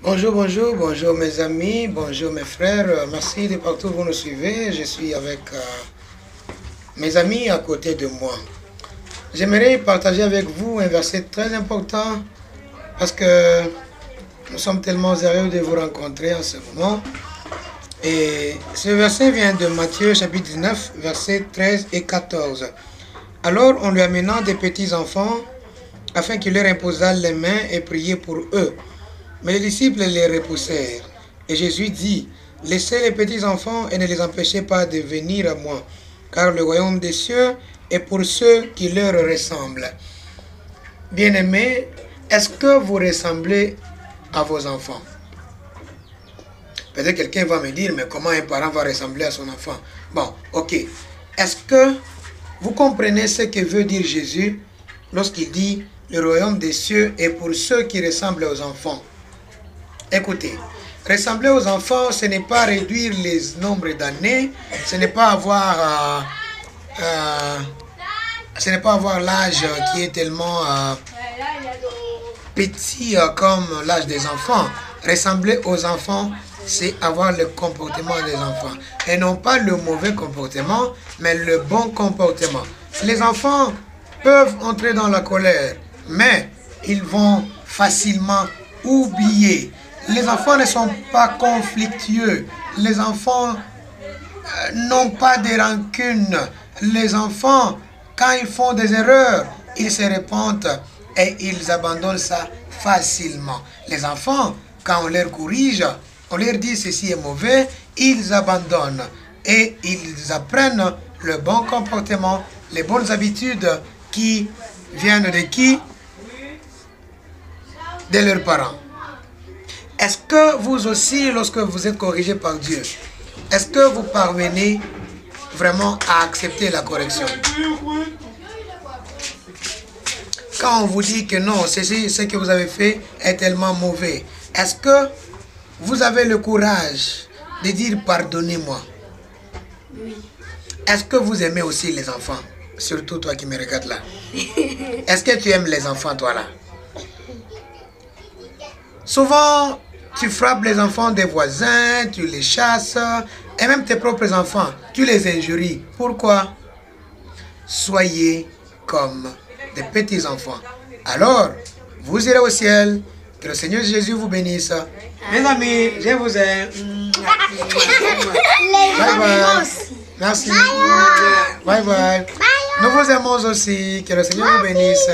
Bonjour, bonjour, bonjour mes amis, bonjour mes frères, merci de partout où vous nous suivez. Je suis avec mes amis à côté de moi. J'aimerais partager avec vous un verset très important parce que nous sommes tellement heureux de vous rencontrer en ce moment. Et ce verset vient de Matthieu chapitre 19, versets 13 et 14. Alors on lui amena des petits enfants afin qu'il leur imposât les mains et priait pour eux. Mais les disciples les repoussèrent. Et Jésus dit, laissez les petits enfants et ne les empêchez pas de venir à moi, car le royaume des cieux est pour ceux qui leur ressemblent. Bien-aimés, est-ce que vous ressemblez à vos enfants? Peut-être quelqu'un va me dire, mais comment un parent va ressembler à son enfant? Bon, ok. Est-ce que vous comprenez ce que veut dire Jésus lorsqu'il dit, le royaume des cieux est pour ceux qui ressemblent aux enfants? Écoutez, ressembler aux enfants, ce n'est pas réduire les nombres d'années, ce n'est pas avoir l'âge qui est tellement petit comme l'âge des enfants. Ressembler aux enfants, c'est avoir le comportement des enfants. Et non pas le mauvais comportement, mais le bon comportement. Les enfants peuvent entrer dans la colère, mais ils vont facilement oublier. Les enfants ne sont pas conflictueux. Les enfants n'ont pas de rancune. Les enfants, quand ils font des erreurs, ils se repentent et ils abandonnent ça facilement. Les enfants, quand on leur corrige, on leur dit ceci est mauvais, ils abandonnent et ils apprennent le bon comportement, les bonnes habitudes qui viennent de qui? De leurs parents. Est-ce que vous aussi, lorsque vous êtes corrigé par Dieu, est-ce que vous parvenez vraiment à accepter la correction? Quand on vous dit que non, ce que vous avez fait est tellement mauvais, est-ce que vous avez le courage de dire pardonnez-moi? Oui. Est-ce que vous aimez aussi les enfants? Surtout toi qui me regardes là. Est-ce que tu aimes les enfants toi là? Souvent, tu frappes les enfants des voisins, tu les chasses, et même tes propres enfants, tu les injuries. Pourquoi? Soyez comme des petits enfants. Alors, vous irez au ciel. Que le Seigneur Jésus vous bénisse. Mes amis, je vous aime. Bye bye. Merci. Bye bye. Nous vous aimons aussi. Que le Seigneur vous bénisse.